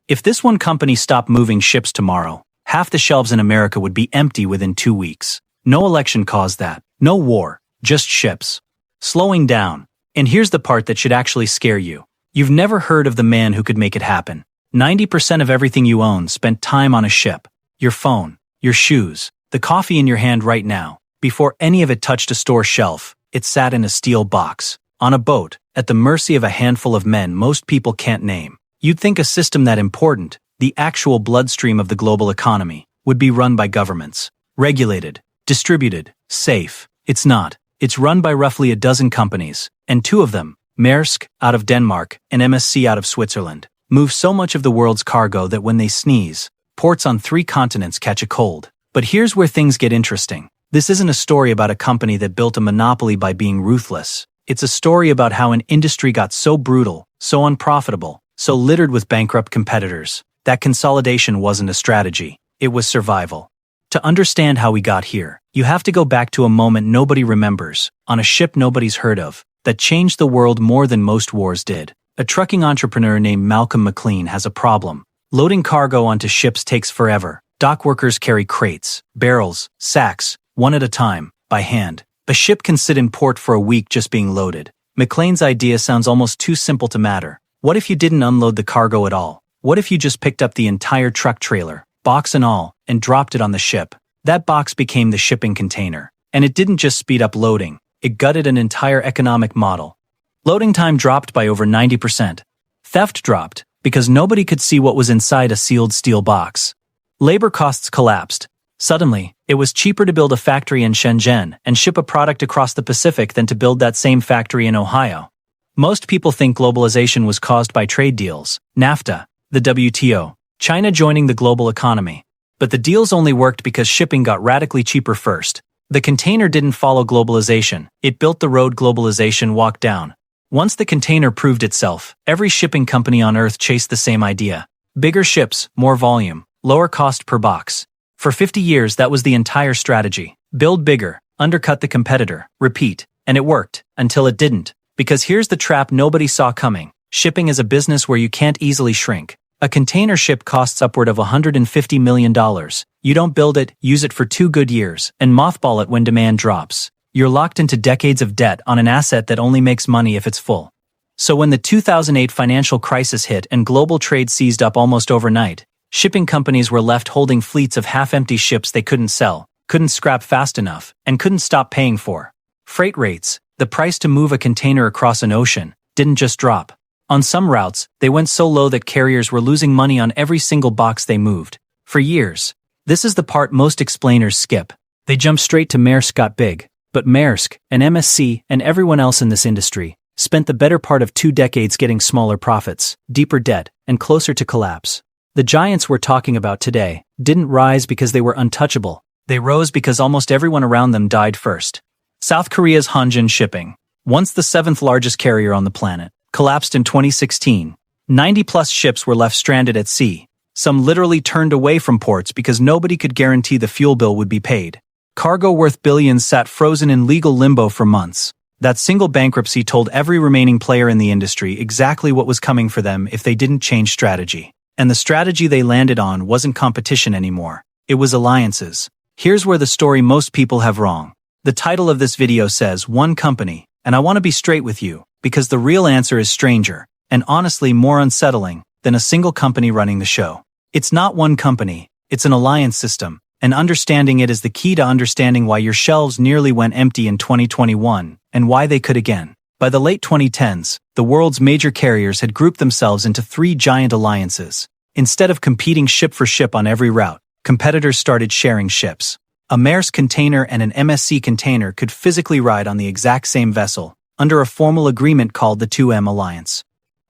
If this one company stopped moving ships tomorrow, half the shelves in America would be empty within 2 weeks. No election caused that. No war. Just ships. Slowing down. And here's the part that should actually scare you. You've never heard of the man who could make it happen. 90% of everything you own spent time on a ship. Your phone, your shoes, the coffee in your hand right now. Before any of it touched a store shelf, it sat in a steel box. On a boat, at the mercy of a handful of men most people can't name. You'd think a system that important, the actual bloodstream of the global economy, would be run by governments. Regulated, distributed, safe. It's not. It's run by roughly a dozen companies, and 2 of them, Maersk, out of Denmark, and MSC out of Switzerland, move so much of the world's cargo that when they sneeze, ports on 3 continents catch a cold. But here's where things get interesting. This isn't a story about a company that built a monopoly by being ruthless. It's a story about how an industry got so brutal, so unprofitable, so littered with bankrupt competitors, that consolidation wasn't a strategy. It was survival. To understand how we got here, you have to go back to a moment nobody remembers, on a ship nobody's heard of, that changed the world more than most wars did. A trucking entrepreneur named Malcolm McLean has a problem. Loading cargo onto ships takes forever. Dock workers carry crates, barrels, sacks, one at a time, by hand. A ship can sit in port for a week just being loaded. McLean's idea sounds almost too simple to matter. What if you didn't unload the cargo at all? What if you just picked up the entire truck trailer, box and all, and dropped it on the ship? That box became the shipping container. And it didn't just speed up loading, it gutted an entire economic model. Loading time dropped by over 90%. Theft dropped, because nobody could see what was inside a sealed steel box. Labor costs collapsed. Suddenly, it was cheaper to build a factory in Shenzhen and ship a product across the Pacific than to build that same factory in Ohio. Most people think globalization was caused by trade deals, NAFTA, the WTO, China joining the global economy. But the deals only worked because shipping got radically cheaper first. The container didn't follow globalization, it built the road globalization walked down. Once the container proved itself, every shipping company on Earth chased the same idea. Bigger ships, more volume, lower cost per box. For 50 years that was the entire strategy. Build bigger, undercut the competitor, repeat. And it worked, until it didn't. Because here's the trap nobody saw coming. Shipping is a business where you can't easily shrink. A container ship costs upward of $150 million. You don't build it, use it for 2 good years, and mothball it when demand drops. You're locked into decades of debt on an asset that only makes money if it's full. So when the 2008 financial crisis hit and global trade seized up almost overnight, shipping companies were left holding fleets of half-empty ships they couldn't sell, couldn't scrap fast enough, and couldn't stop paying for. Freight rates, the price to move a container across an ocean, didn't just drop. On some routes, they went so low that carriers were losing money on every single box they moved. For years. This is the part most explainers skip. They jump straight to Maersk got big. But Maersk, and MSC, and everyone else in this industry, spent the better part of 2 decades getting smaller profits, deeper debt, and closer to collapse. The giants we're talking about today didn't rise because they were untouchable. They rose because almost everyone around them died first. South Korea's Hanjin Shipping, once the 7th largest carrier on the planet, collapsed in 2016. 90-plus ships were left stranded at sea. Some literally turned away from ports because nobody could guarantee the fuel bill would be paid. Cargo worth billions sat frozen in legal limbo for months. That single bankruptcy told every remaining player in the industry exactly what was coming for them if they didn't change strategy. And the strategy they landed on wasn't competition anymore. It was alliances. Here's where the story most people have wrong. The title of this video says one company, and I want to be straight with you, because the real answer is stranger, and honestly more unsettling, than a single company running the show. It's not one company, it's an alliance system, and understanding it is the key to understanding why your shelves nearly went empty in 2021, and why they could again. By the late 2010s, the world's major carriers had grouped themselves into 3 giant alliances. Instead of competing ship for ship on every route, competitors started sharing ships. A Maersk container and an MSC container could physically ride on the exact same vessel, under a formal agreement called the 2M Alliance.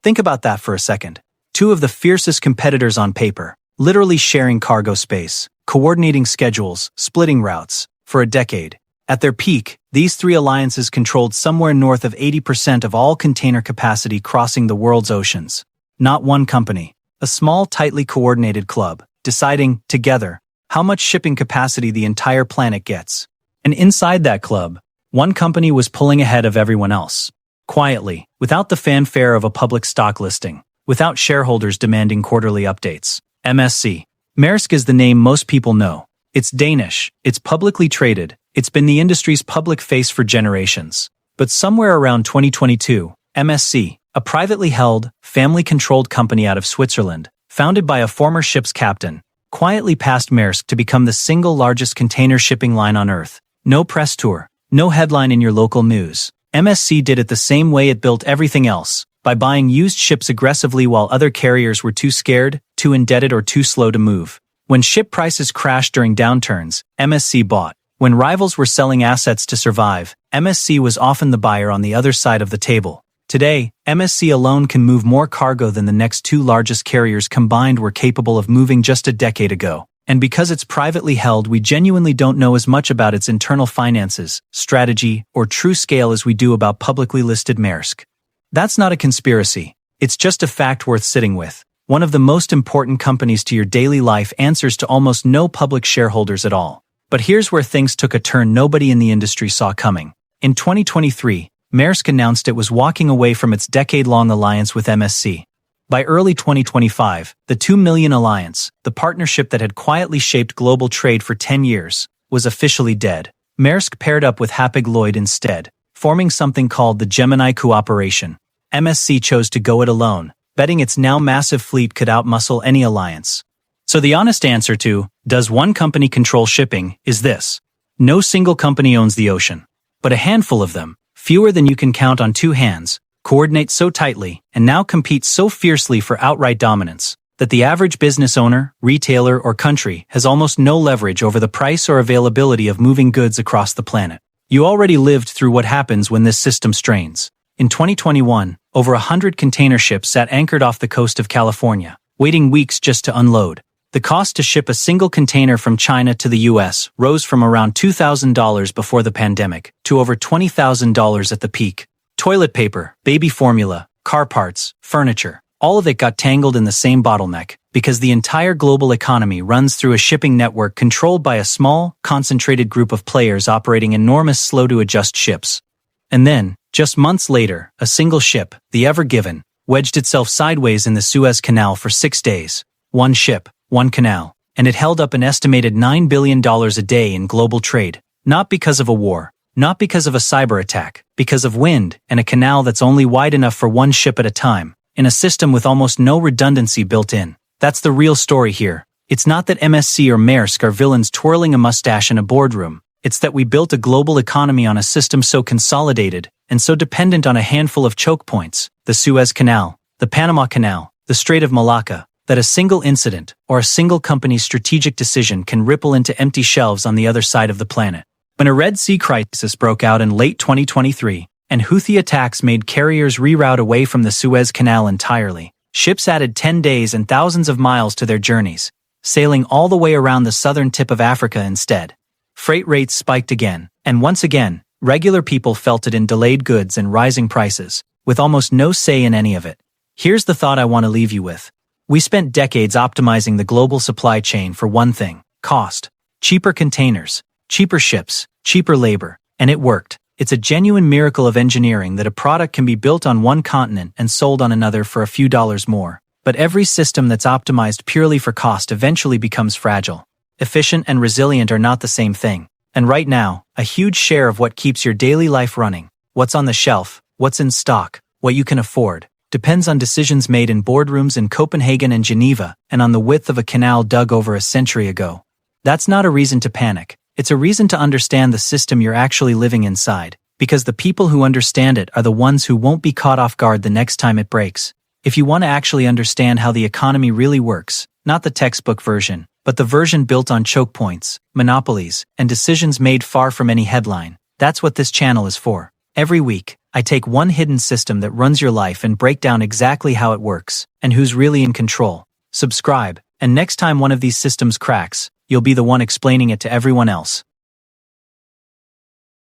Think about that for a second. 2 of the fiercest competitors on paper, literally sharing cargo space, coordinating schedules, splitting routes, for a decade. At their peak, these 3 alliances controlled somewhere north of 80% of all container capacity crossing the world's oceans. Not one company, a small, tightly coordinated club, deciding, together, how much shipping capacity the entire planet gets. And inside that club, one company was pulling ahead of everyone else. Quietly, without the fanfare of a public stock listing. without shareholders demanding quarterly updates. MSC. Maersk is the name most people know. It's Danish, it's publicly traded, it's been the industry's public face for generations. But somewhere around 2022, MSC, a privately held, family-controlled company out of Switzerland, founded by a former ship's captain, quietly passed Maersk to become the single largest container shipping line on Earth. No press tour, no headline in your local news. MSC did it the same way it built everything else, by buying used ships aggressively while other carriers were too scared, too indebted, or too slow to move. When ship prices crashed during downturns, MSC bought. When rivals were selling assets to survive, MSC was often the buyer on the other side of the table. Today, MSC alone can move more cargo than the next two largest carriers combined were capable of moving just a decade ago. And because it's privately held, we genuinely don't know as much about its internal finances, strategy, or true scale as we do about publicly listed Maersk. That's not a conspiracy. It's just a fact worth sitting with. One of the most important companies to your daily life answers to almost no public shareholders at all. But here's where things took a turn nobody in the industry saw coming. In 2023, Maersk announced it was walking away from its decade-long alliance with MSC. By early 2025, the 2 Million Alliance, the partnership that had quietly shaped global trade for 10 years, was officially dead. Maersk paired up with Hapag-Lloyd instead, forming something called the Gemini Cooperation. MSC chose to go it alone, betting its now massive fleet could outmuscle any alliance. So the honest answer to, does one company control shipping, is this. No single company owns the ocean. But a handful of them, fewer than you can count on two hands, coordinate so tightly and now compete so fiercely for outright dominance that the average business owner, retailer, or country has almost no leverage over the price or availability of moving goods across the planet. You already lived through what happens when this system strains. In 2021, over 100 container ships sat anchored off the coast of California, waiting weeks just to unload. The cost to ship a single container from China to the US rose from around $2,000 before the pandemic to over $20,000 at the peak. Toilet paper, baby formula, car parts, furniture, all of it got tangled in the same bottleneck because the entire global economy runs through a shipping network controlled by a small, concentrated group of players operating enormous slow-to-adjust ships. And then, just months later, a single ship, the Ever Given, wedged itself sideways in the Suez Canal for 6 days. One ship, one canal, and it held up an estimated $9 billion a day in global trade, not because of a war, not because of a cyber attack, because of wind and a canal that's only wide enough for one ship at a time, in a system with almost no redundancy built in. That's the real story here. It's not that MSC or Maersk are villains twirling a mustache in a boardroom. It's that we built a global economy on a system so consolidated and so dependent on a handful of choke points, the Suez Canal, the Panama Canal, the Strait of Malacca, that a single incident or a single company's strategic decision can ripple into empty shelves on the other side of the planet. When a Red Sea crisis broke out in late 2023, and Houthi attacks made carriers reroute away from the Suez Canal entirely, ships added 10 days and thousands of miles to their journeys, sailing all the way around the southern tip of Africa instead. Freight rates spiked again, and once again, regular people felt it in delayed goods and rising prices, with almost no say in any of it. Here's the thought I want to leave you with. We spent decades optimizing the global supply chain for one thing: cost. Cheaper containers, cheaper ships, cheaper labor, and it worked. It's a genuine miracle of engineering that a product can be built on one continent and sold on another for a few dollars more. But every system that's optimized purely for cost eventually becomes fragile. Efficient and resilient are not the same thing. And right now, a huge share of what keeps your daily life running, what's on the shelf, what's in stock, what you can afford, depends on decisions made in boardrooms in Copenhagen and Geneva and on the width of a canal dug over a century ago. That's not a reason to panic. It's a reason to understand the system you're actually living inside, because the people who understand it are the ones who won't be caught off guard the next time it breaks. If you want to actually understand how the economy really works, not the textbook version, but the version built on choke points, monopolies, and decisions made far from any headline, that's what this channel is for. Every week, I take one hidden system that runs your life and break down exactly how it works and who's really in control. Subscribe, and next time one of these systems cracks, you'll be the one explaining it to everyone else.